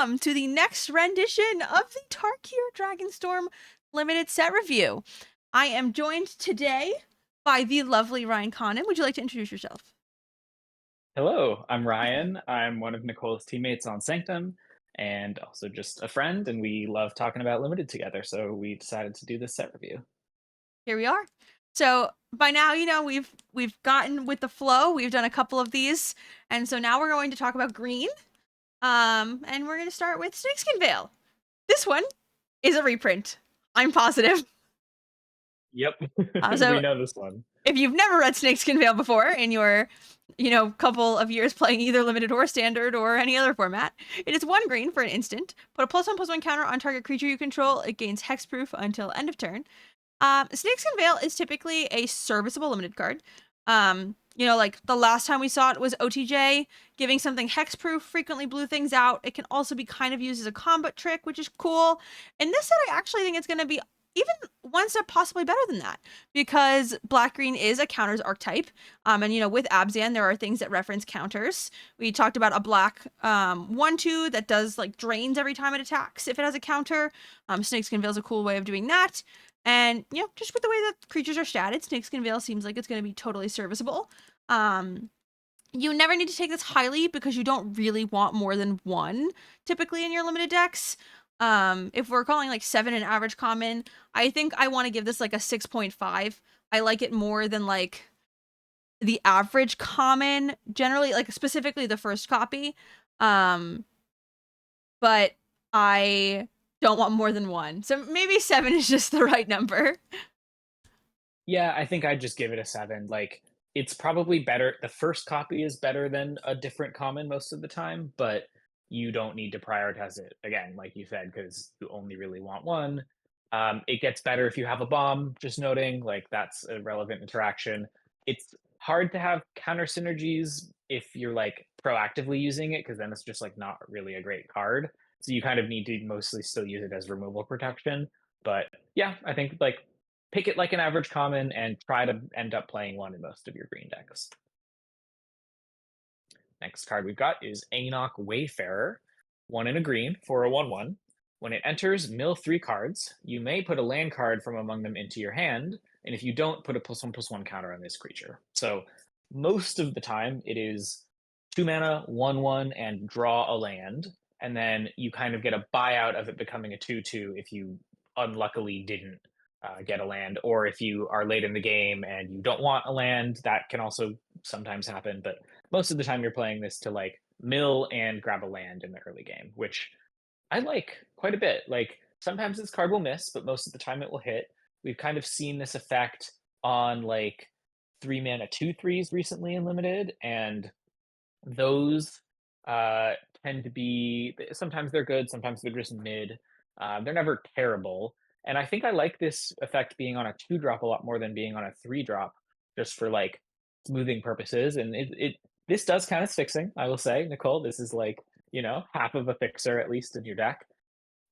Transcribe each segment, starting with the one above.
welcome to the next rendition of the Tarkir Dragonstorm Limited set review. I am joined today by the lovely Ryan Condon. Would you like to introduce yourself? Hello, I'm Ryan. I'm one of Nicole's teammates on Sanctum and also just a friend, and we love talking about Limited together, so we decided to do this set review. Here we are. So by now, we've gotten with the flow. We've done a couple of these, and so now we're going to talk about green. And we're going to start with Snakeskin Veil. This one is a reprint. I'm positive. Yep, we So know this one. if you've never read Snakeskin Veil before in your, couple of years playing either limited or standard or any other format, it is 1 green for an instant. Put a +1/+1 counter on target creature you control. It gains hexproof until end of turn. Snakeskin Veil is typically a serviceable limited card. Like the last time we saw it was OTJ, giving something hexproof frequently blew things out. It can also be kind of used as a combat trick, which is cool. In this set, I actually think it's going to be even one step possibly better than that, because black green is a counters archetype. And with Abzan, there are things that reference counters. We talked about a black 1/2 that does like drains every time it attacks if it has a counter. Snakeskin Veil is a cool way of doing that. And just with the way that creatures are statted, Snakeskin Veil seems like it's going to be totally serviceable. You never need to take this highly because you don't really want more than one typically in your limited decks. If we're calling like 7 an average common, I think I want to give this like a 6.5. I like it more than like the average common, generally, like specifically the first copy. But I don't want more than one. So maybe 7 is just the right number. Yeah, I think I'd just give it a 7. Like, it's probably better. The first copy is better than a different common most of the time, but you don't need to prioritize it again, like you said, because you only really want one. It gets better if you have a bomb, just noting, like, that's a relevant interaction. It's hard to have counter synergies if you're like proactively using it, because then it's just like not really a great card. So you kind of need to mostly still use it as removal protection. But yeah, I think like pick it like an average common and try to end up playing one in most of your green decks. Next card we've got is Anok Wayfarer, 1 in a green for a 1/1. When it enters, mill 3 cards. You may put a land card from among them into your hand, and if you don't, put a +1/+1 counter on this creature. So most of the time it is 2 mana, 1/1, and draw a land, and then you kind of get a buyout of it becoming a 2/2 if you unluckily didn't get a land, or if you are late in the game and you don't want a land, that can also sometimes happen. But most of the time, you're playing this to like mill and grab a land in the early game, which I like quite a bit. Like sometimes this card will miss, but most of the time it will hit. We've kind of seen this effect on like 3 mana 2/3s recently in limited, and those uh, tend to be sometimes they're good, sometimes they're just mid. They're never terrible, and I think I like this effect being on a 2 drop a lot more than being on a 3 drop, just for like smoothing purposes. And it this does kind of fixing, I will say, Nicole. This is like half of a fixer at least in your deck.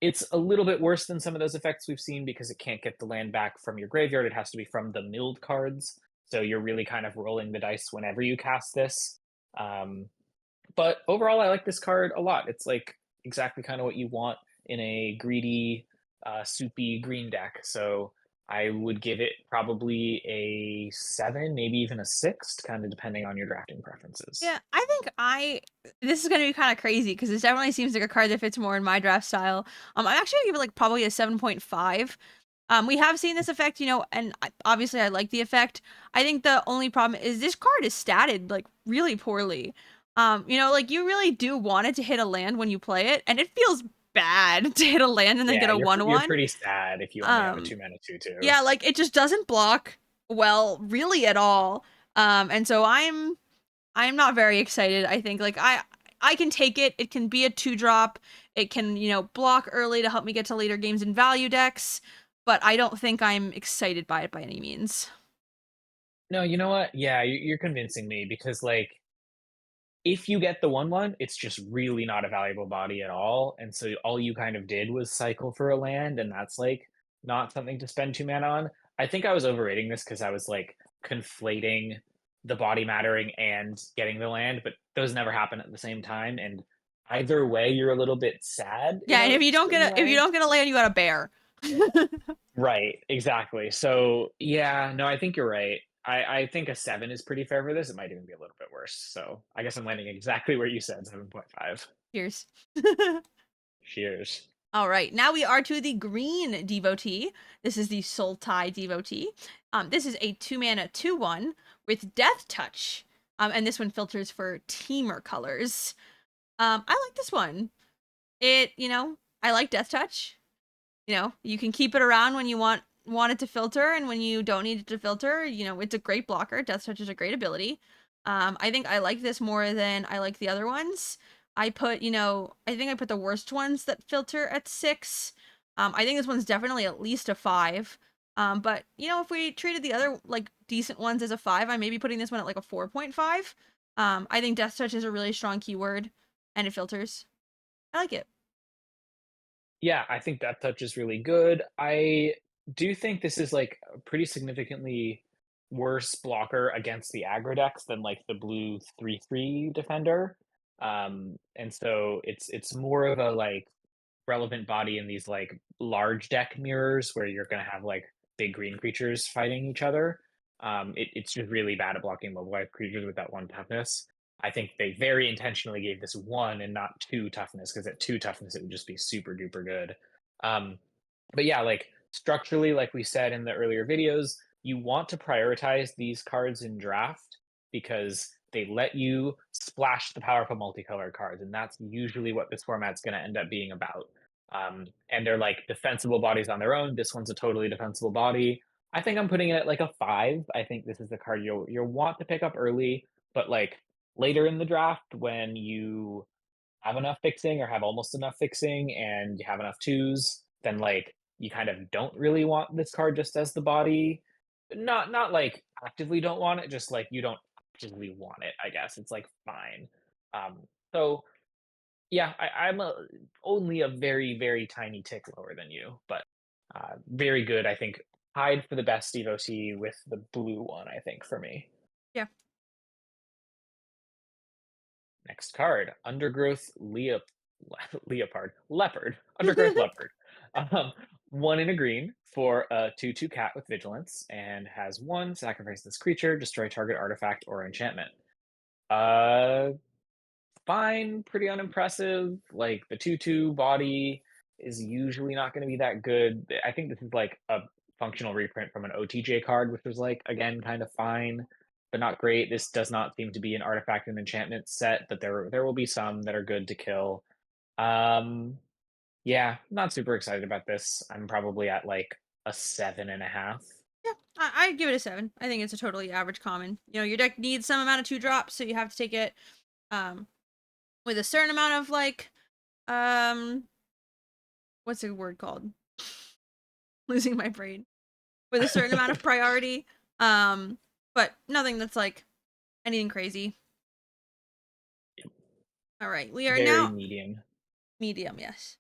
It's a little bit worse than some of those effects we've seen because it can't get the land back from your graveyard. It has to be from the milled cards. So you're really kind of rolling the dice whenever you cast this. Um, but overall, I like this card a lot. It's like exactly kind of what you want in a greedy, soupy green deck. So I would give it probably a 7, maybe even a 6, kind of depending on your drafting preferences. Yeah, I think this is gonna be kind of crazy because this definitely seems like a card that fits more in my draft style. I'm actually gonna give it like probably a 7.5. We have seen this effect, and obviously I like the effect. I think the only problem is this card is statted like really poorly. Like you really do want it to hit a land when you play it, and it feels bad to hit a land and then get Yeah, a you're 1/1. pretty sad if you only have a Um, 2 mana 2/2. yeah, like it just doesn't block well, really at all. And so I'm not very excited. I think like I can take it. It can be a 2 drop. It can, block early to help me get to later games in value decks, but I don't think I'm excited by it by any means. No, you know what? Yeah, you're convincing me because like if you get the 1/1, it's just really not a valuable body at all. And so all you kind of did was cycle for a land, and that's like not something to spend 2 mana on. I think I was overrating this because I was like conflating the body mattering and getting the land, but those never happen at the same time. And either way, you're a little bit sad in Yeah, and a certain if you way. don't get a land, you got a bear. Right, exactly. So yeah, no, I think you're right. I think a 7 is pretty fair for this. It might even be a little bit worse. So I guess I'm landing exactly where you said, 7.5. Cheers. Cheers. All right, now we are to the green devotee. This is the Sultai devotee. This is a 2 mana 2/1 with Death Touch. And this one filters for Teamer colors. I like this one. I like Death Touch. You can keep it around when you want it to filter, and when you don't need it to filter, it's a great blocker. Death Touch is a great ability. I think I like this more than I like the other ones. I think I put the worst ones that filter at 6. I think this one's definitely at least a 5. But if we treated the other like decent ones as a 5, I may be putting this one at like a 4.5. I think Death Touch is a really strong keyword, and it filters. I like it. Yeah, I think that touch is really good. I do think this is like a pretty significantly worse blocker against the aggro decks than like the blue 3/3 defender. And so it's more of a like relevant body in these like large deck mirrors where you're going to have like big green creatures fighting each other. It's just really bad at blocking mobilized creatures with that one toughness. I think they very intentionally gave this one and not two toughness because at two toughness it would just be super duper good. Um, but yeah, like structurally, like we said in the earlier videos, you want to prioritize these cards in draft because they let you splash the powerful multicolored cards, and that's usually what this format's going to end up being about. And they're like defensible bodies on their own. This one's a totally defensible body. I think I'm putting it at like a 5. I think this is the card you'll want to pick up early, but like later in the draft when you have enough fixing or have almost enough fixing and you have enough twos, then like you kind of don't really want this card just as the body. Not like actively don't want it, just like you don't actively want it, I guess. It's like fine. So yeah, I'm only a very, very tiny tick lower than you, but very good. I think tied for the best devotee with the blue one, I think, for me. Yeah. Next card, Leopard, Undergrowth Leopard. Um, one in a green for a 2/2 cat with vigilance and has one, sacrifice this creature, destroy target artifact or enchantment. Uh, Fine, pretty unimpressive. Like the 2/2 body is usually not going to be that good. I think this is like a functional reprint from an OTJ card, which was like again kind of fine, but not great. This does not seem to be an artifact and enchantment set, but there will be some that are good to kill. Um, yeah, not super excited about this. I'm probably at like a 7.5. Yeah, I'd give it a 7. I think it's a totally average common. Your deck needs some amount of 2 drops, so you have to take it um with a certain amount of like um what's the word called? Losing my brain. With a certain amount of priority. Um, but nothing that's like anything crazy. All right, we are Very now medium. medium, yes.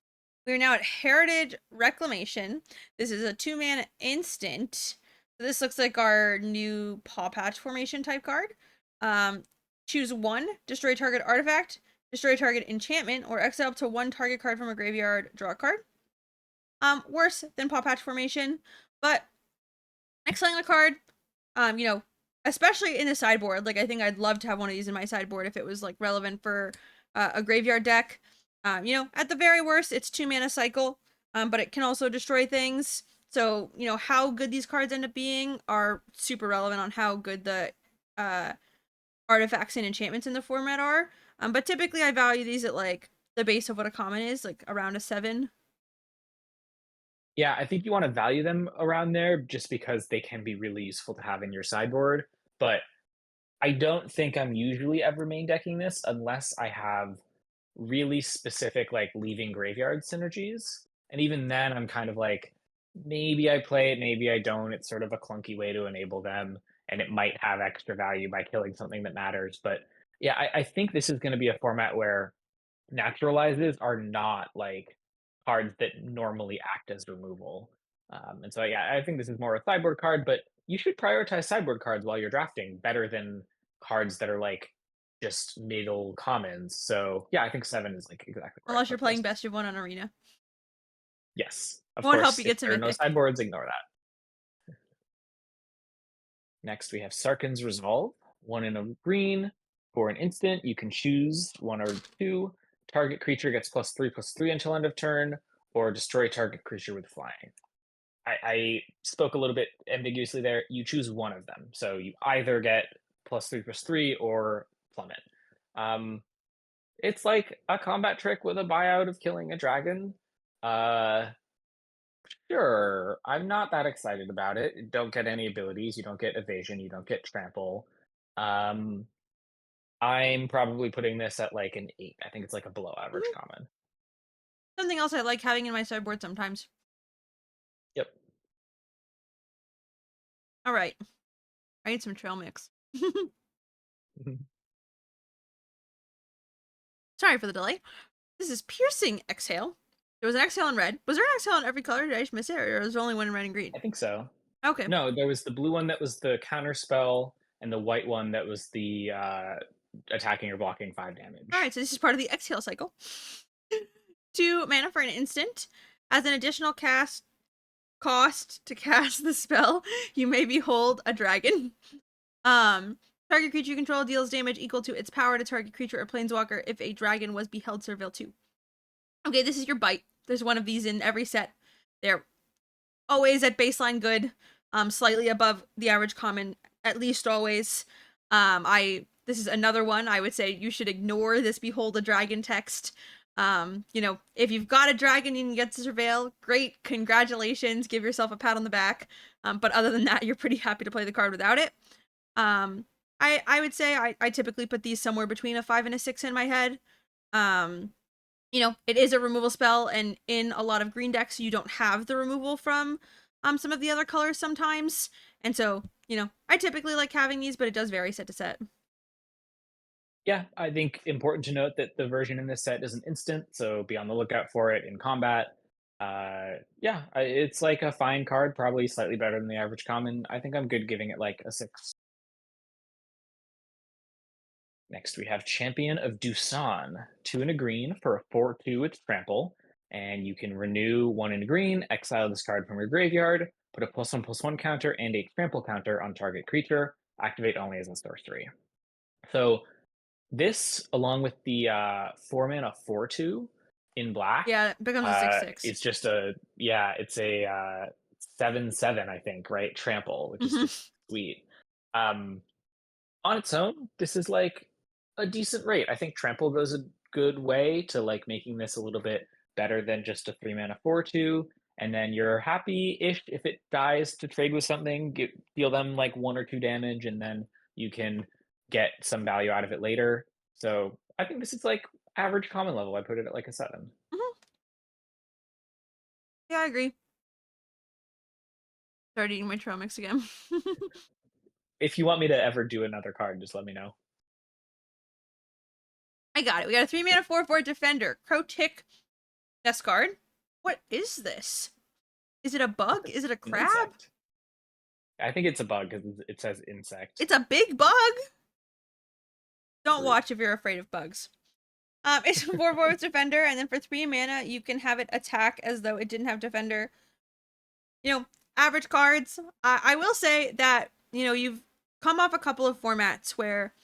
We are now at Heritage Reclamation. This is a 2 mana instant. So this looks like our new Paw Patch formation type card. Um, Choose one, destroy target artifact, destroy target enchantment, or exile up to one target card from a graveyard, draw a card. Worse than Paw Patch formation, but excellent card. Um, you know, Especially in the sideboard. Like I think I'd love to have one of these in my sideboard if it was like relevant for a graveyard deck. At the very worst, it's 2 mana cycle, but it can also destroy things. So how good these cards end up being are super relevant on how good the uh artifacts and enchantments in the format are. But typically I value these at like the base of what a common is, like around a 7. Yeah, I think you want to value them around there just because they can be really useful to have in your sideboard. But I don't think I'm usually ever main decking this unless I have really specific, like leaving graveyard synergies. And even then, I'm kind of like, maybe I play it, maybe I don't. It's sort of a clunky way to enable them, and it might have extra value by killing something that matters. But yeah, I think this is going to be a format where naturalizes are not like cards that normally act as removal. And so, yeah, I think this is more a sideboard card, but you should prioritize sideboard cards while you're drafting better than cards that are like just middle commons. So yeah, I think 7 is like exactly where I Unless you're put playing this. best of one on Arena. Yes, of Won't help course. you If get to there are no Mythic. sideboards, ignore that. Next, we have Sarkhan's Resolve. 1 in a green. For an instant, you can choose 1 or 2. Target creature gets +3/+3 until end of turn, or destroy target creature with flying. I spoke a little bit ambiguously there. You choose one of them. So you either get +3/+3 or plummet. Um, it's like a combat trick with a buyout of killing a dragon. Uh, sure. I'm not that excited about it. You don't get any abilities. You don't get evasion. You don't get trample. Um, I'm probably putting this at like an 8. I think it's like a below average Mhm. common. Something else I like having in my sideboard sometimes. Yep. All right. I need some trail mix. Sorry for the delay. This is Piercing Exhale. There was an exhale in red. Was there an exhale in every color? Did I just miss it? Or was there only one in red and green? I think so. Okay. No, there was the blue one that was the counter spell, and the white one that was the attacking or blocking 5 All damage. right, so this is part of the exhale cycle. 2 mana for an instant. As an additional cast cost to cast the spell, you may behold a dragon. Um, Target creature you control deals damage equal to its power to target creature or planeswalker if a dragon was beheld Servile 2. Okay, this is your bite. There's one of these in every set. They're always at baseline good, slightly above the average common, at least always. I This is another one I would say you should ignore this behold a dragon text. If you've got a dragon and you get to surveil, great, congratulations, give yourself a pat on the back. But other than that, you're pretty happy to play the card without it. Um, I would say I typically put these somewhere between a 5 and a 6 in my head. Um, it is a removal spell, and in a lot of green decks, you don't have the removal from some of the other colors sometimes. And so, I typically like having these, but it does vary set to set. Yeah, I think important to note that the version in this set is an instant, so be on the lookout for it in combat. Yeah, it's like a fine card, probably slightly better than the average common. I think I'm good giving it like a 6. Next, we have Champion of Dusan. 2 in a green for a 4/2 with trample, and you can renew 1 in a green, exile this card from your graveyard, put a +1/+1 counter and a trample counter on target creature, activate only as a sorcery. So this, along with the 4 mana 4/2 in black, Yeah, it becomes a 6/6. it's just a yeah, it's a 7/7, I think, right? Trample, which is Hmm. just sweet. Um, on its own, this is like a decent rate. I think trample goes a good way to like making this a little bit better than just a 3 mana 4/2. And then you're happy-ish if it dies to trade with something, deal them like 1 or 2 damage, and then you can get some value out of it later. So I think this is like average common level. I put it at like a 7. Hmm. Yeah, I agree. Started eating my trail mix again. If you want me to ever do another card, just let me know. I got it. We got a 3 mana 4/4 defender. Crotick Nescard. What is this? Is it a bug? Is it a An crab? insect. I think it's a bug because it says insect. It's a big bug. Don't Rude. watch if you're afraid of bugs. It's a 4/4 with defender, and then for 3 mana, you can have it attack as though it didn't have defender. You know, average cards. I will say that you've come off a couple of formats where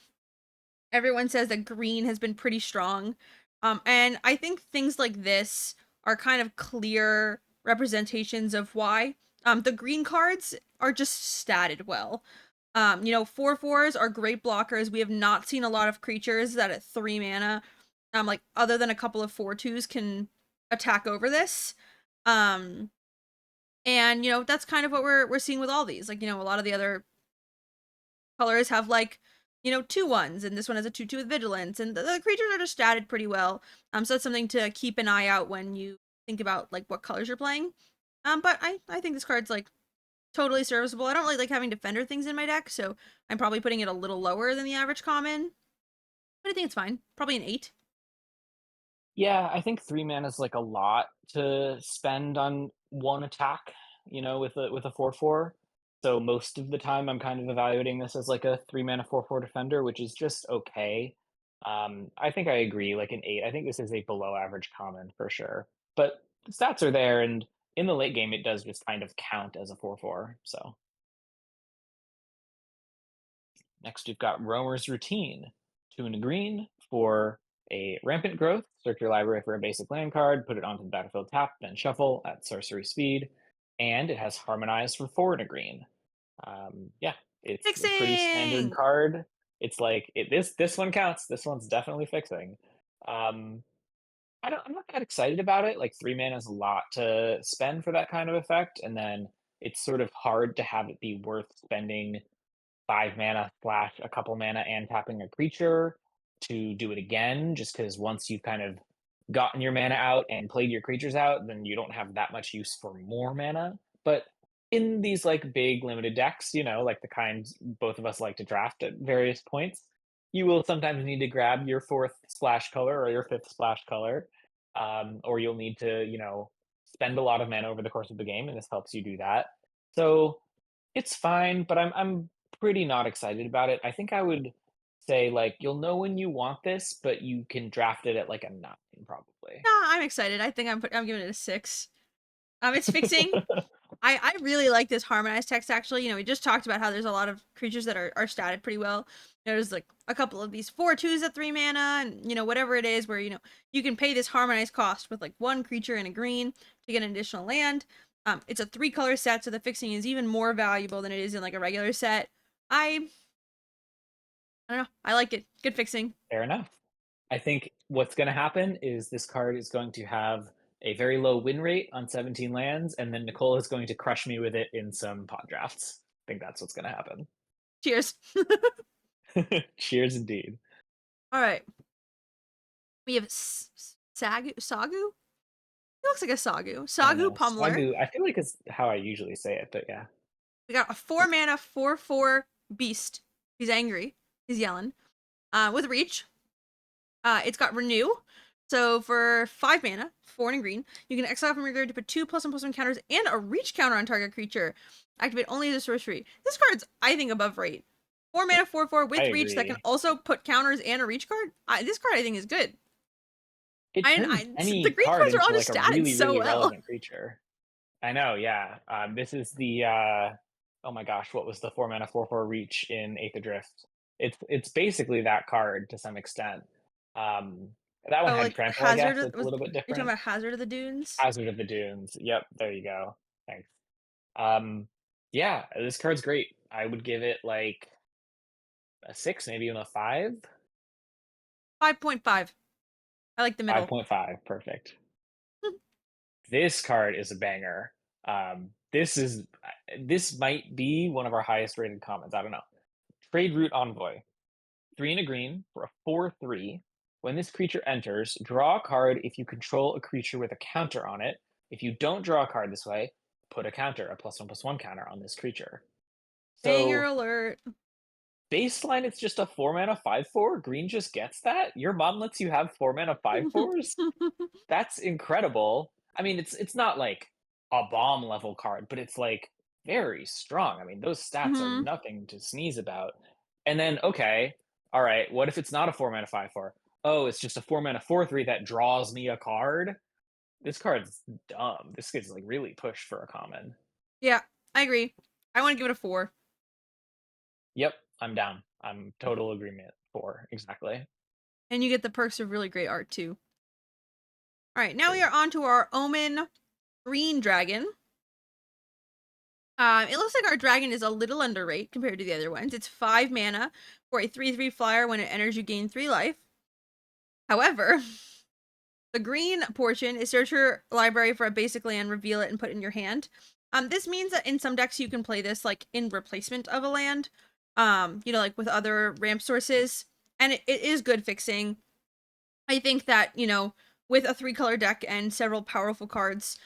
everyone says that green has been pretty strong, and I think things like this are kind of clear representations of why. The green cards are just statted well. 4/4s are great blockers. We have not seen a lot of creatures that at 3 mana, like other than a couple of 4/2s, can attack over this. Um, and that's kind of what we're seeing with all these. Like, a lot of the other colors have like 2/1s, and this one has a 2/2 with vigilance, and the creatures are just statted pretty well. So that's something to keep an eye out when you think about like what colors you're playing. But I think this card's like totally serviceable. I don't really like having defender things in my deck, so I'm probably putting it a little lower than the average common. But I think it's fine. Probably an 8. Yeah, I think 3 mana is like a lot to spend on one attack, with a 4/4. So most of the time I'm kind of evaluating this as like a 3 mana 4/4 defender, which is just okay. I think I agree, like an 8. I think this is a below average common for sure. But the stats are there, and in the late game, it does just kind of count as a 4/4. So next, we've got Roamer's Routine. 2 and a green for a rampant growth. Search your library for a basic land card, put it onto the battlefield tap, then shuffle at sorcery speed. And it has Harmonize for 4 and a green. Yeah, it's a pretty standard Fixing! card. It's like this one counts. This one's definitely fixing. Um, I'm not that excited about it. Like 3 mana is a lot to spend for that kind of effect, and then it's sort of hard to have it be worth spending 5 mana slash a couple mana and tapping a creature to do it again, just because once you've kind of gotten your mana out and played your creatures out, then you don't have that much use for more mana. But in these like big limited decks, like the kinds both of us like to draft at various points, you will sometimes need to grab your fourth splash color or your fifth splash color, or you'll need to, spend a lot of mana over the course of the game, and this helps you do that. So it's fine, but I'm pretty not excited about it. I think I would say, like, you'll know when you want this, but you can draft it at, like, a 9 probably. No, I'm excited. I think I'm giving it a 6. It's fixing. I really like this harmonized text actually. We just talked about how there's a lot of creatures that are statted pretty well. There's like a couple of these 4/2s at 3 mana, and whatever it is where you can pay this harmonized cost with like one creature and a green to get an additional land. It's a 3-color set, so the fixing is even more valuable than it is in like a regular set. I don't know. I like it. Good fixing. Fair enough. I think what's gonna happen is this card is going to have a very low win rate on 17 lands, and then Nicole is going to crush me with it in some pod drafts. I think that's what's gonna happen. Cheers. Cheers indeed. All right. We have Sagu. He looks like a Sagu. I don't Sagu know. Pummeler. Sagu, I feel like it's how I usually say it, but yeah. We got a 4 mana 4/4 beast. He's angry. He's yelling. With reach. It's got renew. So for 5 mana, 4 and green, you can exile from your graveyard to put 2+1/+1 counters and a reach counter on target creature. Activate only as a sorcery. This card's, I think, above rate. 4 mana 4/4 I with reach that can agree. also put counters and a reach card. This card I think is good. It turns The any green card cards are all into like just a statted really, so really well. relevant creature. I know, yeah. This is the oh my gosh, what was the 4 mana 4/4 reach in Eighth Adrift? It's basically that card to some extent. Um, that one Oh, had like trample, I Hazard guess. It's a was little bit you're talking different. about Hazard of the Dunes? Hazard of the Dunes. Yep, there you go. Thanks. Um, yeah, this card's great. I would give it like a 6, maybe even a 5. 5.5. I like the middle. 5.5, perfect. This card is a banger. This might be one of our highest rated comments. I don't know. Trade Route Envoy. 3 and a green for a 4/3. When this creature enters, draw a card if you control a creature with a counter on it. If you don't draw a card this way, put a counter, a +1/+1 counter on this creature. Banger So alert. baseline, it's just a 4 mana 5/4. Green just gets that. Your mom lets you have 4 mana 5/4s. That's incredible. I mean, it's not like a bomb level card, but it's like very strong. I mean, those stats are Mhm. nothing to sneeze about. And then, okay, all right, what if it's not a 4 mana 5/4? Oh, it's just a 4 mana 4/3 that draws me a card. This card's dumb. This gets like really pushed for a common. Yeah, I agree. I want to give it a 4. Yep, I'm down. I'm total agreement for exactly. And you get the perks of really great art too. All right, now we True. are on to our Omen Green Dragon. It looks like our dragon is a little underrated compared to the other ones. It's 5 mana for a 3/3 flyer. When it enters, you gain 3 life. However, the green portion is search your library for a basic land, reveal it, and put it in your hand. This means that in some decks you can play this like in replacement of a land. Like with other ramp sources, and it is good fixing. I think that, with a 3-color deck and several powerful cards,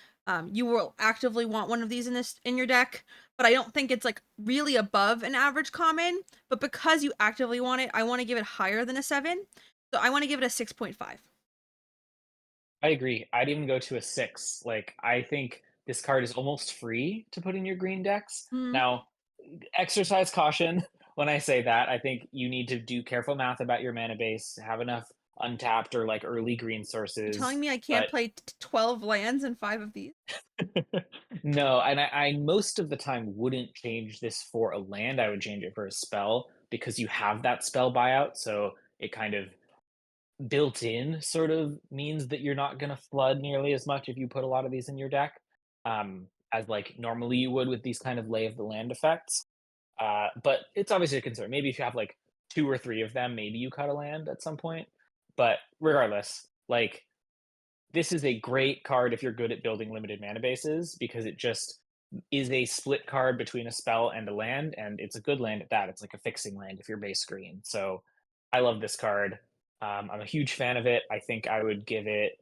you will actively want one of these in your deck. But I don't think it's like really above an average common. But because you actively want it, I want to give it higher than a 7. So I want to give it a 6.5. I agree. I'd even go to a 6. Like, I think this card is almost free to put in your green decks. Mm-hmm. Now, exercise caution when I say that, I think you need to do careful math about your mana base, have enough untapped or like early green You're telling sources. me I can't But play 12 lands and 5 of these? no, and I most of the time wouldn't change this for a land. I would change it for a spell because you have that spell buyout. So it kind of built in sort of means that you're not going to flood nearly as much if you put a lot of these in your deck, as like normally you would with these kind of lay of the land effects. But it's obviously a concern. Maybe if you have like two or three of them, maybe you cut a land at some point. But regardless, like this is a great card if you're good at building limited mana bases because it just is a split card between a spell and a land, and it's a good land at that. It's like a fixing land if you're base green. So I love this card. I'm a huge fan of it. I think I would give it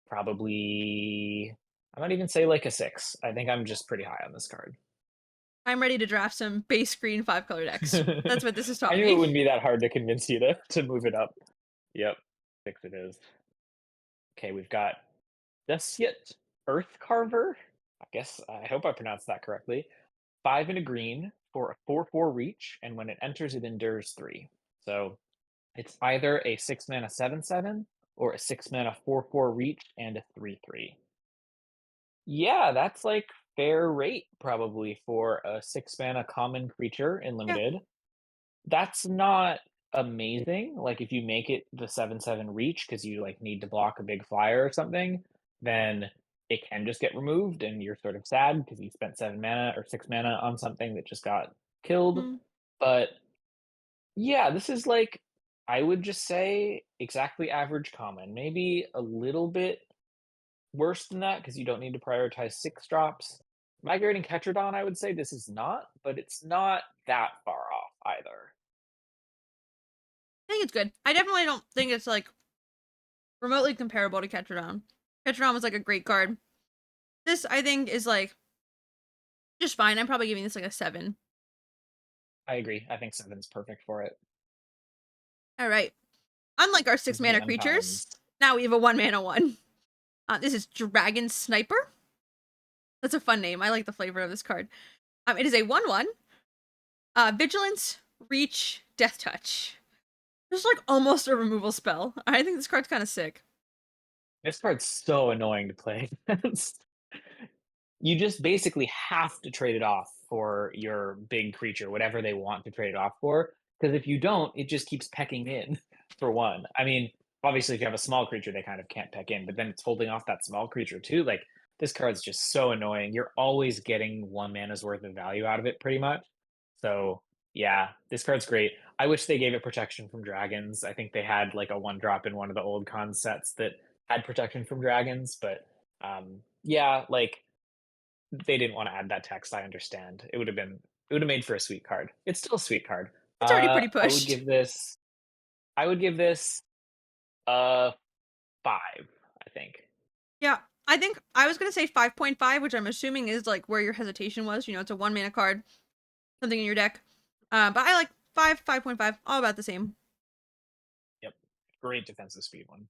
probably, I might even say like a 6. I think I'm just pretty high on this card. I'm ready to draft some base green 5-color decks. That's what this has I taught knew it me. wouldn't be that hard to convince you to move it up. Yep, 6 it is. Okay, we've got Desyat Earth Carver. I hope I pronounced that correctly. 5 and a green for a 4/4 reach, and when it enters, it endures 3. So it's either a 6 mana 7/7 or a 6 mana 4/4 reach and a 3/3. Yeah, that's like fair rate probably for a 6 mana common creature in Yeah. limited. That's not amazing. Like if you make it the 7/7 reach because you like need to block a big flyer or something, then it can just get removed and you're sort of sad because you spent 7 mana or 6 mana on something that just got killed. Mm. But yeah, this is like I would just say exactly average common. Maybe a little bit worse than that because you don't need to prioritize 6 drops. Migrating Ketradon, I would say this is not, but it's not that far off either. I think it's good. I definitely don't think it's like remotely comparable to Ketradon. Ketradon was like a great card. This I think is like just fine. I'm probably giving this like a 7. I agree. I think 7's perfect for it. All right. Unlike our 6 mana Jam creatures, times. now we have a 1 mana 1. This is Dragon Sniper. That's a fun name. I like the flavor of this card. It is a 1/1. Vigilance, Reach, Death Touch. Just like almost a removal spell. I think this card's kind of sick. This card's so annoying to play against. You just basically have to trade it off for your big creature, whatever they want to trade it off for. Because if you don't, it just keeps pecking in for one. I mean, obviously, if you have a small creature, they kind of can't peck in, but then it's holding off that small creature too. Like, this card's just so annoying. You're always getting 1 mana's worth of value out of it, pretty much. So, yeah, this card's great. I wish they gave it protection from dragons. I think they had like a 1 drop in one of the old con sets that had protection from dragons, but yeah, like they didn't want to add that text. I understand. It would have made for a sweet card. It's still a sweet card. It's already pretty I would pushed. give this. I would give this a 5. I think. Yeah, I think I was gonna say 5.5, which I'm assuming is like where your hesitation was. You know, it's a 1 mana card, something in your deck. But I like 5.5, all about the same. Yep. Great defensive speed one.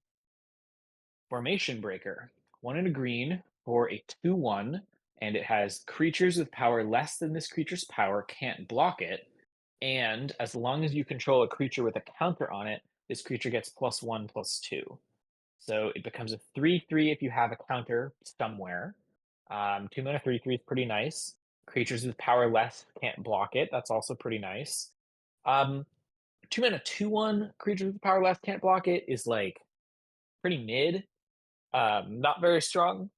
Formation Breaker. 1 and a green for a 2/1, and it has creatures with power less than this creature's power can't block it. And as long as you control a creature with a counter on it, this creature gets +1/+2. So it becomes a 3/3 if you have a counter somewhere. 2 mana 3/3 is pretty nice. Creatures with power less can't block it. That's also pretty nice. 2 mana 2/1 creatures with power less can't block it is like pretty mid. Not very strong,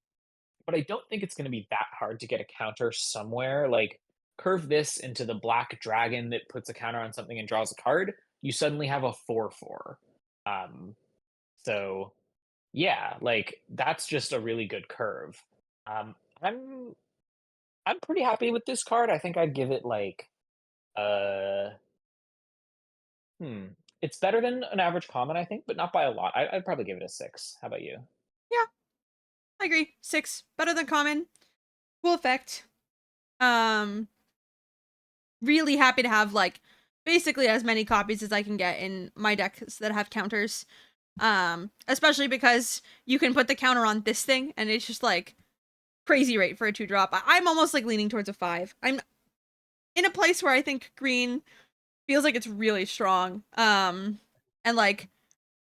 but I don't think it's going to be that hard to get a counter somewhere. Like curve this into the black dragon that puts a counter on something and draws a card. You suddenly have a 4/4. Um, so yeah, like that's just a really good curve. Um, I'm I'm pretty happy with this card. I think I'd give it like uh hmm. It's better than an average common, I think, but not by a lot. I'd probably give it a 6. How about you? Yeah, I agree. 6, better than common. Cool effect. Um, really happy to have like basically as many copies as I can get in my decks that have counters. Especially because you can put the counter on this thing and it's just like crazy rate for a 2 drop. I'm almost like leaning towards a 5. I'm in a place where I think green feels like it's really strong. And like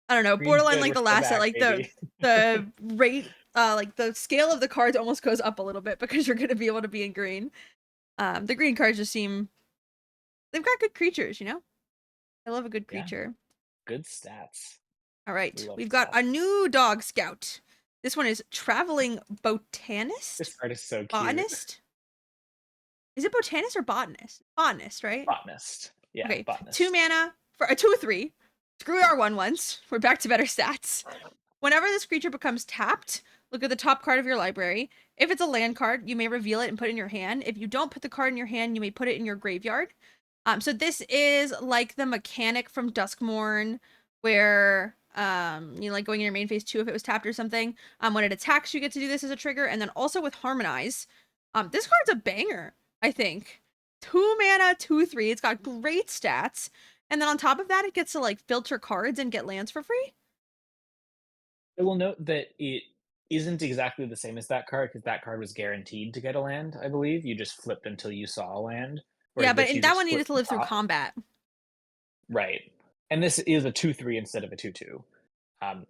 I don't know, Green's borderline good. like We're the still last set, back, like baby. the rate, like the scale of the cards almost goes up a little bit because you're gonna be able to be in green. The green cards just seem they've got good creatures, you know. I love a good Yeah, creature. good stats. All We right, love we've got a stats. new dog scout. This one is traveling botanist, This card is so cute. botanist. Is it botanist or botanist? Botanist, right? Botanist. Yeah, Okay, two botanist. mana for a 2/3. Screw our 1/1s. We're back to better stats. Whenever this creature becomes tapped, look at the top card of your library. If it's a land card, you may reveal it and put it in your hand. If you don't put the card in your hand, you may put it in your graveyard. So this is like the mechanic from Duskmourn, where like going in your main phase 2 if it was tapped or something. When it attacks, you get to do this as a trigger, and then also with Harmonize. This card's a banger, I think. 2 mana, 2/3. It's got great stats, and then on top of that, it gets to like filter cards and get lands for free. I will note that it isn't exactly the same as that card because that card was guaranteed to get a land, I believe. You just flipped until you saw a land, Yeah, whereas but this in you that just one needed flip to from live through top. combat. Right. And this is a 2/3 instead of a 2/2.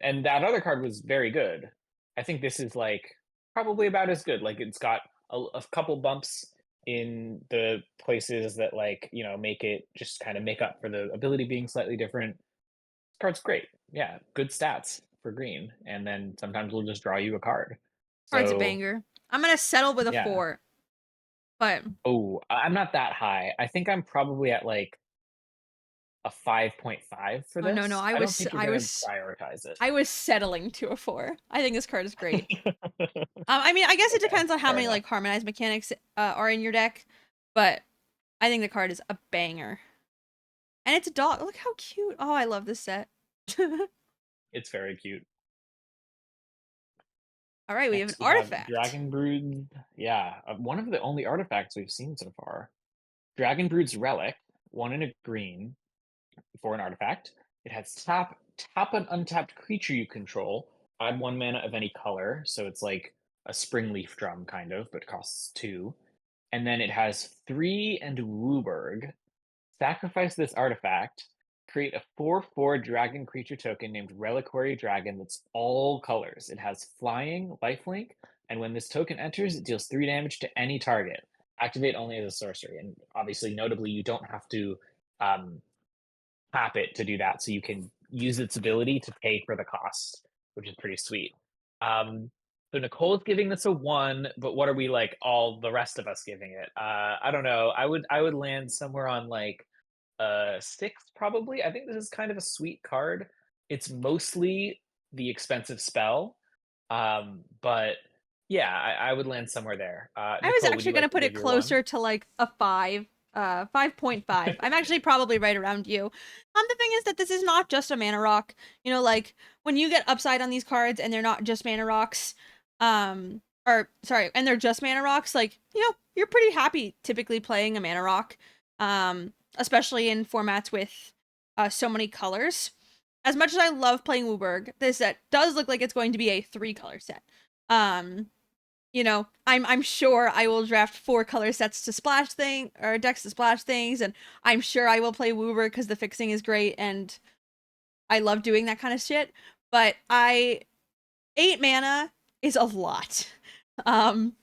And that other card was very good. I think this is like probably about as good. Like it's got a couple bumps in the places that like, make it just kind of make up for the ability being slightly different. This card's great. Yeah, good stats for green. And then sometimes we'll just draw you a card. Card's a So banger. I'm gonna settle with a yeah. 4, but Oh, I'm not that high. I think I'm probably at like a 5.5 for oh no no, this. I don't think you're gonna prioritize it. I was settling to a 4. I think this card is great. I mean, I guess it Okay, depends on how fair many enough. like harmonized mechanics are in your deck, but I think the card is a banger. And it's a dog. Look how cute. Oh, I love this set. It's very cute. All right, we have an Next, we have artifact. Dragon Brood. Yeah, one of the only artifacts we've seen so far. Dragon Brood's Relic, one in a green for an artifact. It has tap an untapped creature you control. Add 1 mana of any color, so it's like a Springleaf Drum kind of, but costs 2. And then it has 3 and Wooburg. Sacrifice this artifact. Create a 4/4 dragon creature token named Reliquary Dragon that's all colors. It has flying, lifelink, and when this token enters, it deals 3 damage to any target. Activate only as a sorcery. And obviously, notably, you don't have to um, tap it to do that. So you can use its ability to pay for the cost, which is pretty sweet. Um, so Nicole's giving this a 1, but what are we like all the rest of us giving it? I don't know. I would land somewhere on like 6 probably. I think this is kind of a sweet card. It's mostly the expensive spell. But yeah, I would land somewhere there. I was Nicole, would actually you gonna like to put it give your 1? closer to like a 5, 5.5. I'm actually probably right around you. The thing is that this is not just a mana rock. Like when you get upside on these cards and they're not just mana rocks, or sorry, and they're just mana rocks, like you're pretty happy typically playing a mana rock, especially in formats with so many colors. As much as I love playing Wooburg, this set does look like it's going to be a 3-color set. Um, I'm sure I will draft 4 color sets to splash thing or decks to splash things, and I'm sure I will play Woober because the fixing is great and I love doing that kind of shit. But 8 mana is a lot. Um,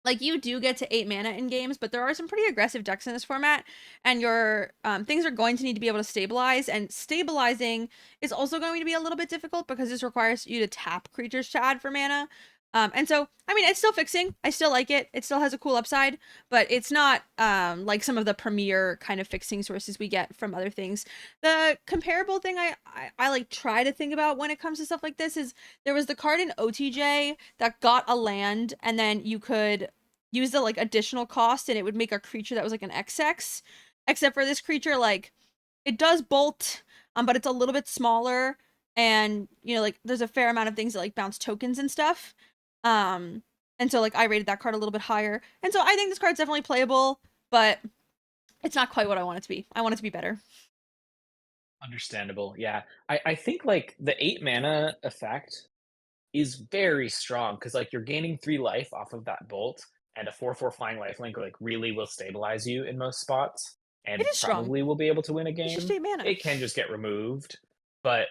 like you do get to 8 mana in games, but there are some pretty aggressive decks in this format, and your things are going to need to be able to stabilize, and stabilizing is also going to be a little bit difficult because this requires you to tap creatures to add for mana. And so, I mean, it's still fixing. I still like it. It still has a cool upside, but it's not like some of the premier kind of fixing sources we get from other things. The comparable thing I like try to think about when it comes to stuff like this is there was the card in OTJ that got a land, and then you could use the like additional cost and it would make a creature that was like an XX. Except for this creature, like it does bolt, but it's a little bit smaller, and like there's a fair amount of things that like bounce tokens and stuff. Um, and so like I rated that card a little bit higher. And so I think this card's definitely playable, but it's not quite what I want it to be. I want it to be better. Understandable. Yeah. I think like the 8 mana effect is very strong because like you're gaining 3 life off of that bolt, and a 4/4 flying lifelink like really will stabilize you in most spots. It and is strong. probably will be able to win a It's just game. 8 mana. It can just get removed. But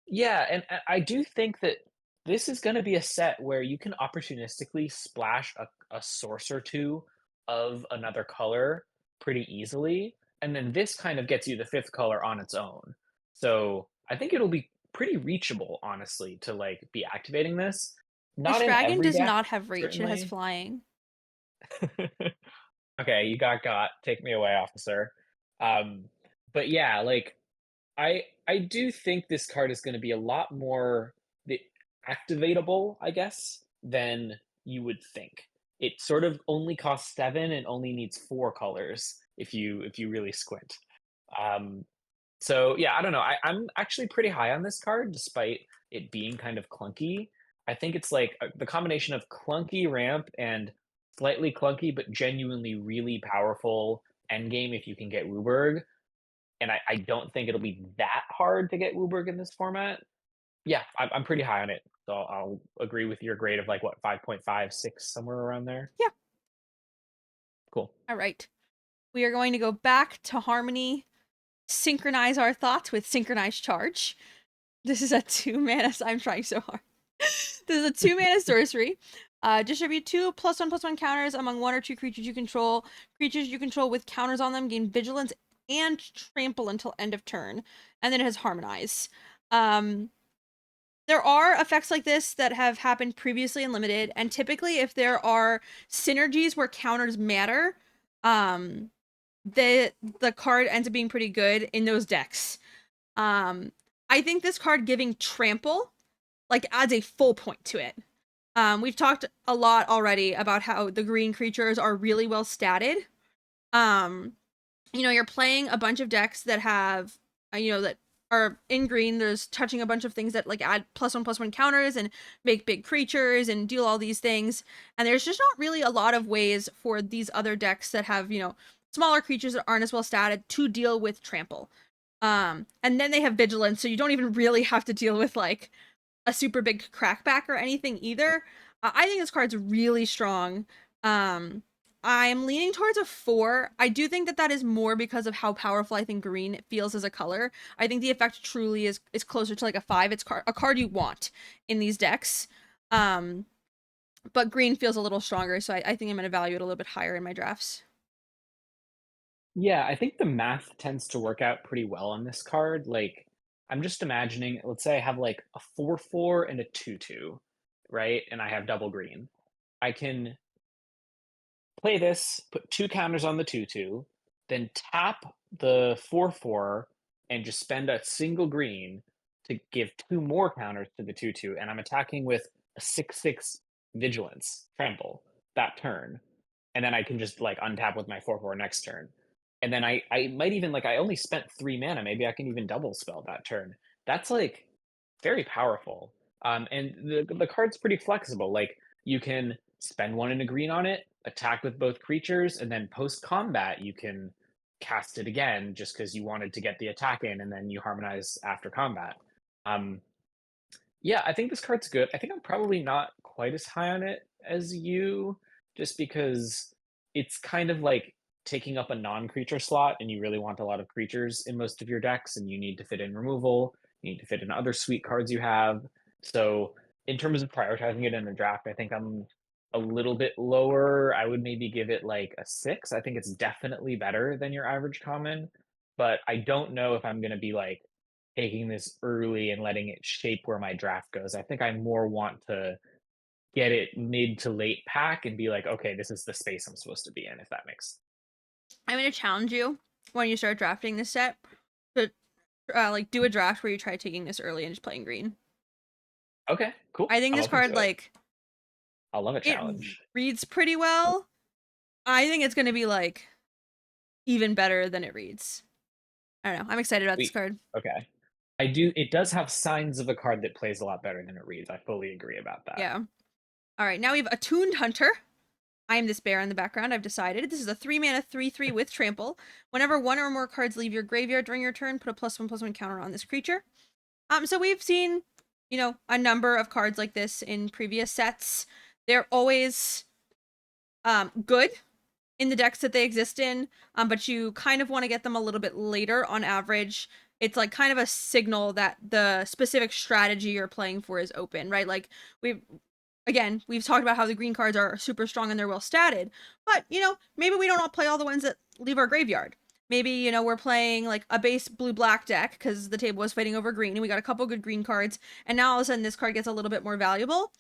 yeah, and I do think that this is going to be a set where you can opportunistically splash a source or two of another color pretty easily. And then this kind of gets you the fifth color on its own. So I think it'll be pretty reachable, honestly, to like be activating this. This Not in dragon every does deck, not have reach. It has certainly. flying. Okay, you got. Take me away, officer. Um, but yeah, like I do think this card is going to be a lot more the activatable, I guess, than you would think. It sort of only costs 7 and only needs 4 colors if you really squint. Um, so yeah, I don't know. I'm actually pretty high on this card, despite it being kind of clunky. I think it's like the combination of clunky ramp and slightly clunky but genuinely really powerful endgame if you can get Wooburg. And I don't think it'll be that hard to get Wooburg in this format. Yeah, I'm pretty high on it. So I'll agree with your grade of like what 5.5, 6, somewhere around there. Yeah. Cool. All right. We are going to go back to Harmony, synchronize our thoughts with synchronized charge. This is a 2 mana. I'm trying so hard. This is a 2 mana sorcery. Distribute 2 +1/+1 counters among 1 or 2 creatures you control. Creatures you control with counters on them gain vigilance and trample until end of turn. And then it has harmonize. There are effects like this that have happened previously in limited, and typically if there are synergies where counters matter, um, the card ends up being pretty good in those decks. I think this card giving trample like adds a full point to it. We've talked a lot already about how the green creatures are really well statted. Um, you're playing a bunch of decks that have, that are in green. There's touching a bunch of things that like add +1/+1 counters and make big creatures and do all these things. And there's just not really a lot of ways for these other decks that have, smaller creatures that aren't as well statted to deal with trample. And then they have vigilance, so you don't even really have to deal with like a super big crackback or anything either. I think this card's really strong. I'm leaning towards a 4. I do think that that is more because of how powerful I think green feels as a color. I think the effect truly is closer to like a 5. It's a card you want in these decks. But green feels a little stronger, so I think I'm going to value it a little bit higher in my drafts. Yeah, I think the math tends to work out pretty well on this card. Like, I'm just imagining, let's say I have like a 4/4 and a 2/2, right? And I have double green. I can play this, put 2 counters on the 2/2, then tap the 4/4 and just spend a single green to give 2 more counters to the 2/2, and I'm attacking with a 6/6 vigilance trample that turn. And then I can just like untap with my 4/4 next turn. And then I might even like I only spent 3 mana, maybe I can even double spell that turn. That's like very powerful. And the card's pretty flexible. Like you can spend 1 in a green on it, attack with both creatures, and then post combat you can cast it again just because you wanted to get the attack in, and then you harmonize after combat. Um, yeah, I think this card's good. I think I'm probably not quite as high on it as you, just because it's kind of like taking up a non-creature slot, and you really want a lot of creatures in most of your decks, and you need to fit in removal, you need to fit in other sweet cards you have. So, in terms of prioritizing it in the draft, I think I'm a little bit lower. I would maybe give it like a 6. I think it's definitely better than your average common, but I don't know if I'm going to be like taking this early and letting it shape where my draft goes. I think I more want to get it mid to late pack and be like, okay, this is the space I'm supposed to be in, if that makes. I'm going to challenge you when you start drafting this set to like do a draft where you try taking this early and just playing green. Okay, cool. I think I'm this open card to it. like I love a it challenge. reads pretty well. I think it's going to be like even better than it reads. I don't know. I'm excited about this Sweet. card. Okay. I do. It does have signs of a card that plays a lot better than it reads. I fully agree about that. Yeah. All right. Now we have Attuned Hunter. I am this bear in the background. I've decided. This is a 3 mana 3/3 with trample. Whenever one or more cards leave your graveyard during your turn, put a +1/+1 counter on this creature. So we've seen, a number of cards like this in previous sets. They're always good. in the decks that they exist in, but you kind of want to get them a little bit later on average. It's like kind of a signal that the specific strategy you're playing for is open, right? Like we've we've talked about how the green cards are super strong and they're well statted, but maybe we don't all play all the ones that leave our graveyard. Maybe, we're playing like a base blue black deck because the table was fighting over green and we got a couple good green cards, and now all of a sudden this card gets a little bit more valuable.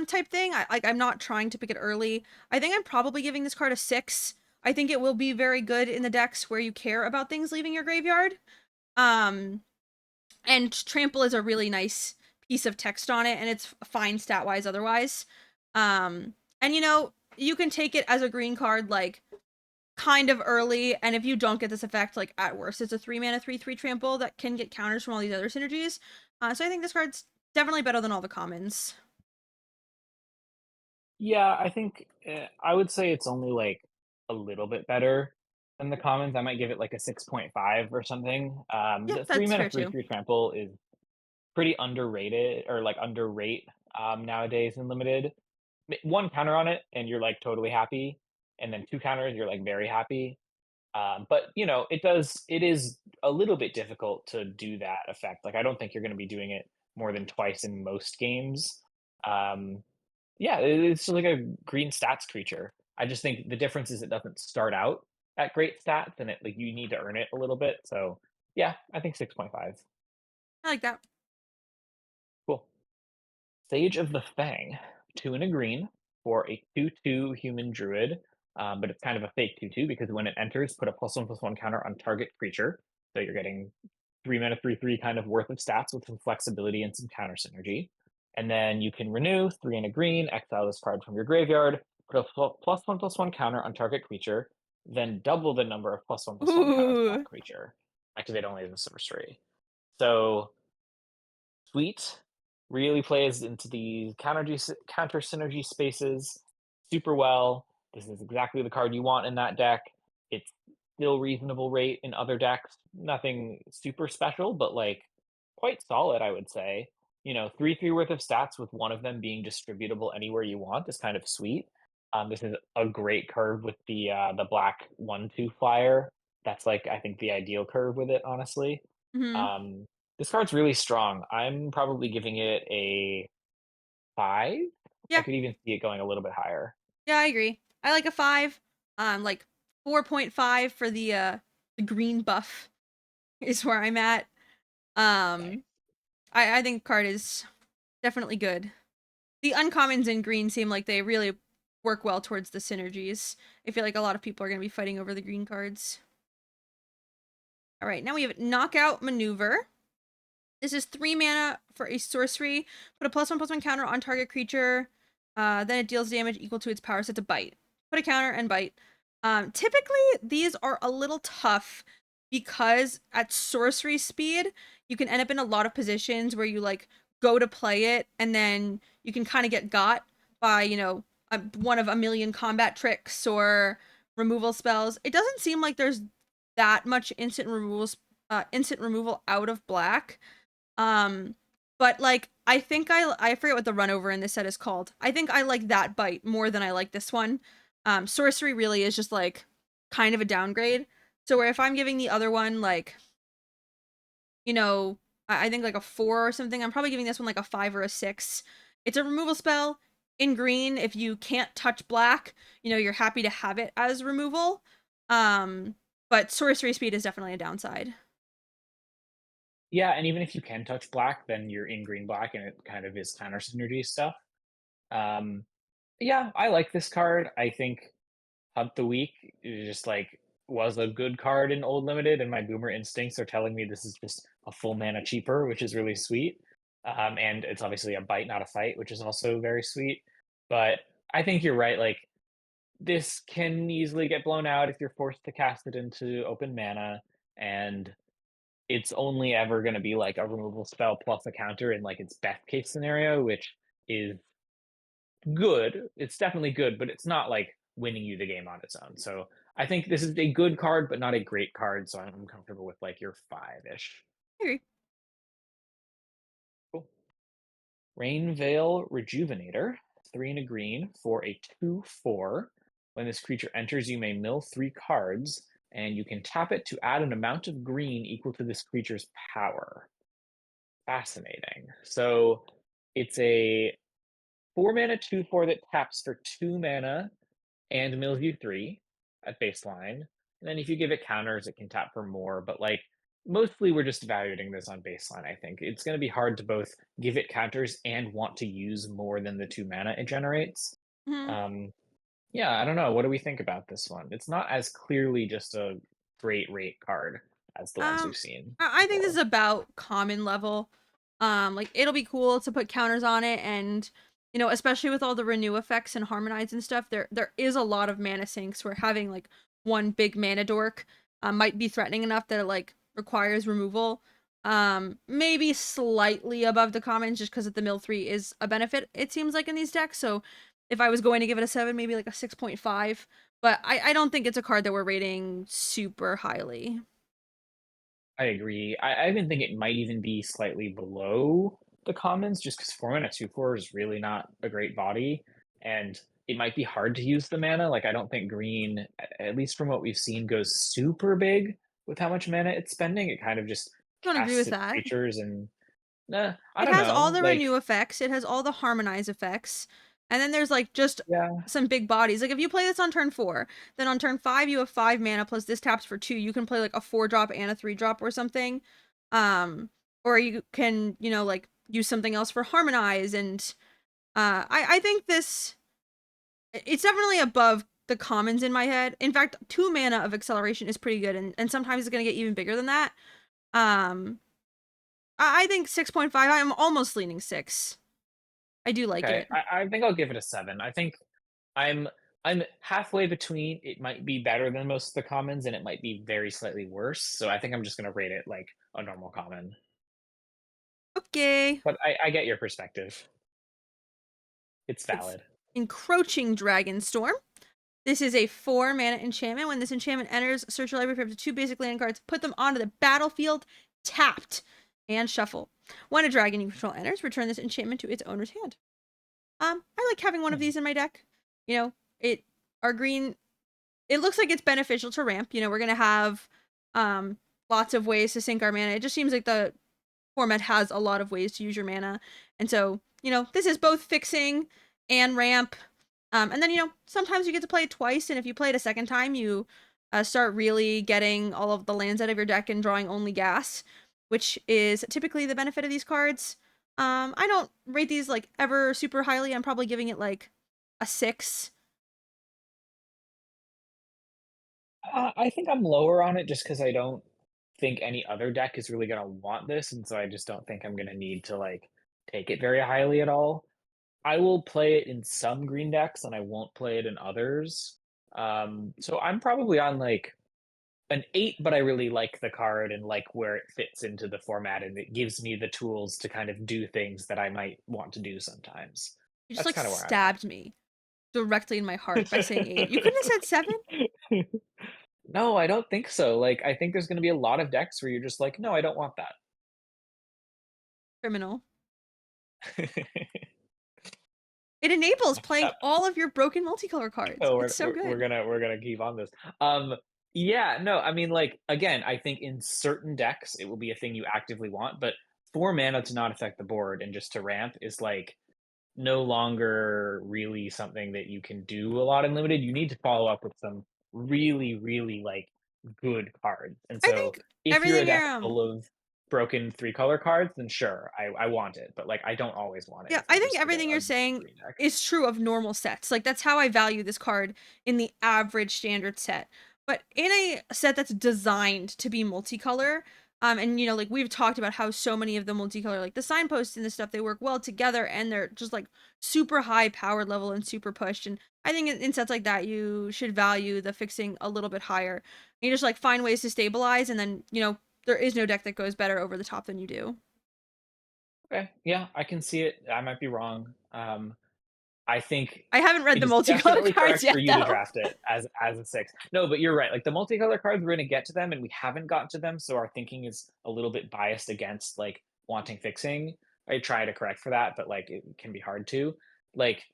Type thing. I'm not trying to pick it early. I think I'm probably giving this card a 6. I think it will be very good in the decks where you care about things leaving your graveyard. Um, and trample is a really nice piece of text on it, and it's fine stat wise otherwise. And you can take it as a green card like kind of early, and if you don't get this effect, like at worst, it's a 3 mana 3/3 trample that can get counters from all these other synergies. So I think this card's definitely better than all the commons. Yeah, I think I would say it's only like a little bit better than the commons. I might give it like a 6.5 or something. Yeah, The three that's mana fair three too. three trample is pretty underrated or like underrate nowadays in limited. One counter on it and you're like totally happy, and then two counters you're like very happy. But it is a little bit difficult to do that effect. Like I don't think you're going to be doing it more than twice in most games. Um, yeah, it's just like a green stats creature. I just think the difference is it doesn't start out at great stats, and it like you need to earn it a little bit. So yeah, I think 6.5. I like that. Cool. Sage of the Fang, 2 and a green for a 2/2 human druid. But it's kind of a fake 2/2 because when it enters, put a +1/+1 counter on target creature. So you're getting 3 mana 3/3 kind of worth of stats with some flexibility and some counter synergy. And then you can renew 3 and a green, exile this card from your graveyard, put a +1/+1 counter on target creature, then double the number of +1/+1 counters on that Ooh. creature. Activate only as a sorcery. So Sweet really plays into the counter synergy spaces super well. This is exactly the card you want in that deck. It's still reasonable rate in other decks. Nothing super special, but like quite solid, I would say. 3/3 worth of stats with one of them being distributable anywhere you want is kind of sweet. This is a great curve with the black 1/2 flyer. That's like I think the ideal curve with it, honestly. Hmm. Um, this card's really strong. I'm probably giving it a 5. I Yeah, could even see it going a little bit higher. yeah, I agree. I like a 5. Like 4.5 for the green buff is where I'm at. Nice. Um, I think card is definitely good. The uncommons in green seem like they really work well towards the synergies. I feel like a lot of people are going to be fighting over the green cards. All right, now we have Knockout Maneuver. This is 3 mana for a sorcery. Put a +1/+1 counter on target creature. Then it deals damage equal to its power, so it's a bite. Put a counter and bite. Typically, these are a little tough because at sorcery speed, you can end up in a lot of positions where you like go to play it, and then you can kind of get got by one of a million combat tricks or removal spells. It doesn't seem like there's that much instant removal out of black. um, but like I think I forget what the run over in this set is called. I think I like that bite more than I like this one. Sorcery really is just like kind of a downgrade. So where if I'm giving the other one like, you know, I think like a 4 or something, I'm probably giving this one like a 5 or a 6. It's a removal spell in green. If you can't touch black, you're happy to have it as removal. Um, but sorcery speed is definitely a downside. Yeah, and even if you can touch black, then you're in green black, and it kind of is counter synergy stuff. Um, yeah, I like this card. I think Hunt the Weak is just like was a good card in old limited, and my boomer instincts are telling me this is just a full mana cheaper, which is really sweet. And it's obviously a bite, not a fight, which is also very sweet. But I think you're right. Like this can easily get blown out if you're forced to cast it into open mana, and it's only ever going to be like a removal spell plus a counter in like its best case scenario, which is good. It's definitely good, but it's not like winning you the game on its own. So I think this is a good card, but not a great card. So I'm comfortable with like your 5-ish. I agree. Cool. Rain Veil Rejuvenator, 3 and a green for a 2/4. When this creature enters, you may mill 3 cards, and you can tap it to add an amount of green equal to this creature's power. Fascinating. So it's a 4 mana 2/4 that taps for 2 mana and mills you 3 at baseline. And then if you give it counters, it can tap for more. But like mostly we're just evaluating this on baseline, I think. It's going to be hard to both give it counters and want to use more than the 2 mana it generates. Mhm. Um, yeah, I don't know. What do we think about this one? It's not as clearly just a great rate card as the ones we've Um, seen I think this is before. about common level. Like it'll be cool to put counters on it, and especially with all the renew effects and harmonize and stuff, there is a lot of mana sinks where having like one big mana dork might be threatening enough that it like requires removal. Maybe slightly above the commons just because the mill 3 is a benefit, it seems like in these decks. So if I was going to give it a 7, maybe like a 6.5. But I don't think it's a card that we're rating super highly. I agree. I even think it might even be slightly below the commons, just because 4 mana 2/4 is really not a great body, and it might be hard to use the mana. Like I don't think green, at least from what we've seen, goes super big with how much mana it's spending. It kind of just Don't agree casts with its that. creatures and nah, I It don't has all know. the Like renew effects, it has all the harmonize effects, and then there's like just yeah, some big bodies. Like if you play this on turn 4, then on turn 5 you have 5 mana plus this taps for 2. You can play like a 4 drop and a 3 drop or something. Um or you can, like use something else for harmonize, and I think this it's definitely above the commons in my head. In fact, 2 mana of acceleration is pretty good, and sometimes it's going to get even bigger than that. Um I think 6.5. I'm almost leaning 6. I do like okay. it. I think I'll give it a 7. I think I'm I'm halfway between it might be better than most of the commons and it might be very slightly worse. So I think I'm just gonna rate it like a normal common. Okay. But I get your perspective. It's It's valid. Encroaching Dragonstorm. This is a 4 mana enchantment. When this enchantment enters, search your library for up to 2 basic land cards, put them onto the battlefield, tapped, and shuffle. When a dragon you control enters, return this enchantment to its owner's hand. I like having one of Hmm. these in my deck. You know, it our green it looks like it's beneficial to ramp. We're gonna have lots of ways to sink our mana. It just seems like the format has a lot of ways to use your mana. And so, this is both fixing and ramp. And then, sometimes you get to play it twice. And if you play it a second time, you start really getting all of the lands out of your deck and drawing only gas, which is typically the benefit of these cards. I don't rate these like ever super highly. I'm probably giving it like a 6. I think I'm lower on it just because I don't think any other deck is really gonna want this, and so I just don't think I'm gonna need to like take it very highly at all. I will play it in some green decks, and I won't play it in others. So I'm probably on like an 8, but I really like the card and like where it fits into the format, and it gives me the tools to kind of do things that I might want to do sometimes. You just That's like kind of where stabbed me directly in my heart by saying 8. You couldn't have said 7? I'm at. No, I don't think so. Like, I think there's going to be a lot of decks where you're just like, no, I don't want that. Criminal. It enables playing Yep. all of your broken multicolor cards. Oh, It's so good. we're gonna keep on this. Yeah, no, I mean, like again, I think in certain decks it will be a thing you actively want, but 4 mana to not affect the board and just to ramp is like no longer really something that you can do a lot in limited. You need to follow up with some really, really like good cards. And I so think if you're a everything deck you're full of broken 3 color cards, then sure, I want it. But like I don't always want it yeah, if I I'm think just like everything you're a saying green deck. is true of normal sets. Like that's how I value this card in the average standard set. But in a set that's designed to be multicolor, and like we've talked about how so many of the multicolor, like the signposts and the stuff, they work well together and they're just like super high powered level and super pushed. And I think in sets like that, you should value the fixing a little bit higher. You just like find ways to stabilize, and then there is no deck that goes better over the top than you do. Okay, yeah, I can see it. I might be wrong. I think I haven't read it the is multicolor definitely cards correct for yet, you to though. draft it as a 6. No, but you're right. Like the multicolor cards, we're gonna get to them, and we haven't gotten to them, so our thinking is a little bit biased against like wanting fixing. I try to correct for that, but like it can be hard to. Like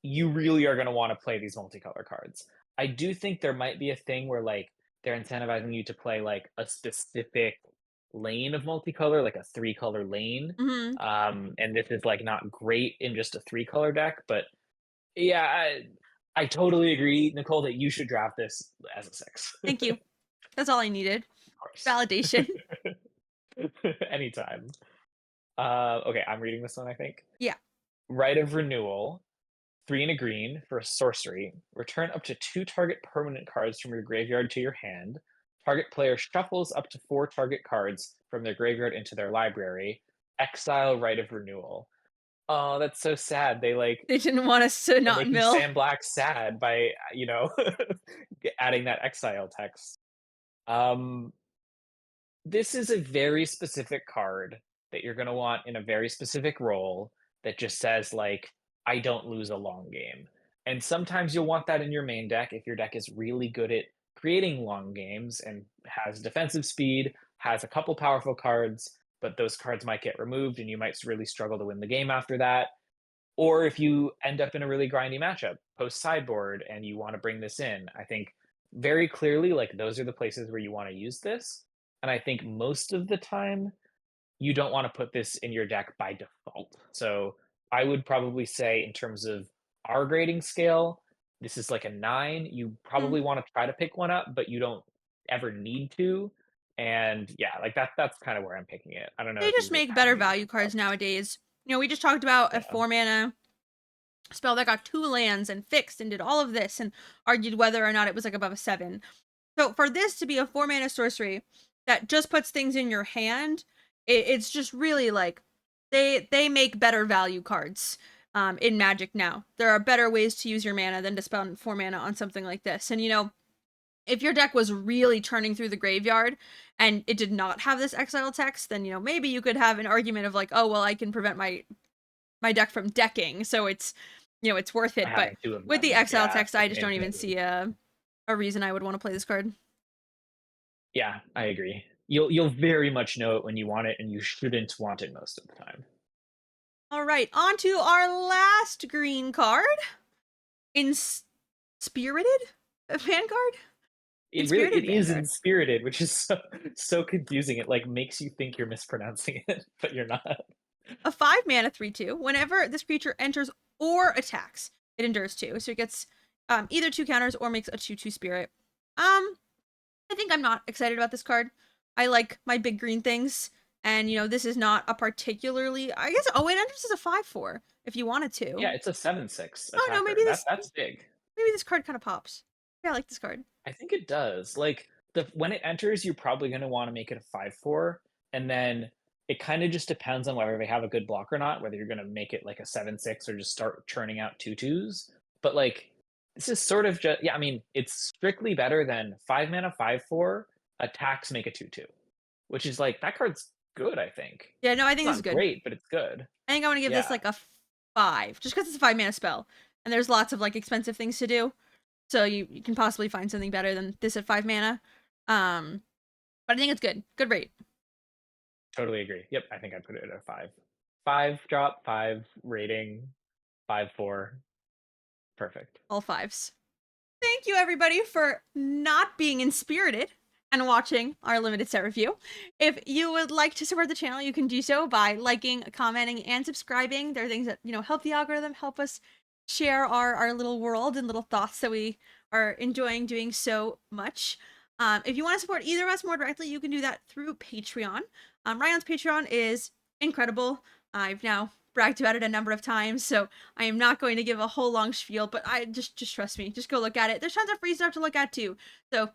you really are gonna want to play these multicolor cards. I do think there might be a thing where, like, they're incentivizing you to play, like, a specific lane of multicolor, like a 3-color lane, Hmm. and this is, like, not great in just a 3-color deck, but yeah, I totally agree, Nicole, that you should draft this as a 6. Thank you. That's all I needed. Of course. Validation. Anytime. Okay, I'm reading this one, I think. Yeah. Right of Renewal, 3 and a green for a sorcery. Return up to 2 target permanent cards from your graveyard to your hand. Target player shuffles up to 4 target cards from their graveyard into their library. Exile Right of Renewal. Oh, that's so sad. They like They didn't want us to they're not making mill. Sam Black sad by adding that exile text. Um, this is a very specific card that you're going to want in a very specific role that just says like I don't lose a long game. And sometimes you'll want that in your main deck if your deck is really good at creating long games and has defensive speed, has a couple powerful cards, but those cards might get removed and you might really struggle to win the game after that. Or if you end up in a really grindy matchup post sideboard and you want to bring this in, I think very clearly like those are the places where you want to use this. And I think most of the time you don't want to put this in your deck by default. So I would probably say in terms of our grading scale, this is like a 9. You Mm. probably want to try to pick one up, but you don't ever need to. And yeah, like that's kind of where I'm picking it. I don't know They if just you make have better any value different cards thoughts. nowadays. We just talked about a Yeah. 4 mana spell that got 2 lands and fixed and did all of this and argued whether or not it was like above a 7. So for this to be a 4 mana sorcery that just puts things in your hand, it's just really like they make better value cards in Magic now. There are better ways to use your mana than to spend 4 mana on something like this. And if your deck was really turning through the graveyard and it did not have this exile text, then maybe you could have an argument of like, oh well, I can prevent my deck from decking, so it's worth By it. But having 2 of with the them, exile yeah, text, like I an just don't even infinite see loop. a reason I would want to play this card. Yeah, I agree. You'll very much know it when you want it, and you shouldn't want it most of the time. All right, on to our last green card. Inspirited Vanguard? It Inspirited is Vanguard. inspirited, which is so confusing. It like makes you think you're mispronouncing it, but you're not. A 5 mana 3/2. Whenever this creature enters or attacks, it endures 2. So it gets either 2 counters or makes a 2/2 spirit. I think I'm not excited about this card. I like my big green things. And this is not a particularly, I guess. Oh, it enters as a 5/4 if you wanted to. Yeah, it's a 7/6 Oh no, attacker. maybe That this that's big. maybe this card kind of pops. Yeah, I like this card. I think it does. Like the when it enters, you're probably going to want to make it a 5/4, and then it kind of just depends on whether they have a good block or not. Whether you're going to make it like a 7/6 or just start churning out 2/2s. But like this is sort of just yeah. I mean, it's strictly better than 5 mana 5/4 attacks make a 2/2, which is like that card's good. I think Yeah, no, I it's think this is not good. great, but it's good. I think I want to give this Yeah, like a 5, just because it's a 5 mana spell, and there's lots of like expensive things to do. So you can possibly find something better than this at 5 mana. Um, but I think it's good. Good rate. totally agree. Yep, I think I put it at a 5. 5 drop, 5 rating, 5/4. Perfect. All fives. Thank you everybody for not being inspirited and watching our limited set review. If you would like to support the channel, you can do so by liking, commenting, and subscribing. There are things that help the algorithm, help us share our little world and little thoughts that we are enjoying doing so much. If you want to support either of us more directly, you can do that through Patreon. Ryan's Patreon is incredible. I've now bragged about it a number of times, so I am not going to give a whole long spiel, but I just trust me. Just go look at it. There's tons of free stuff to look at too. So,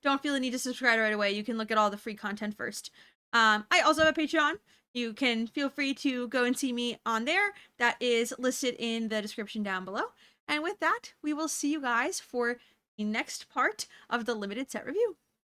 don't feel the need to subscribe right away. You can look at all the free content first. I also have a Patreon. You can feel free to go and see me on there. That is listed in the description down below. And with that, we will see you guys for the next part of the limited set review.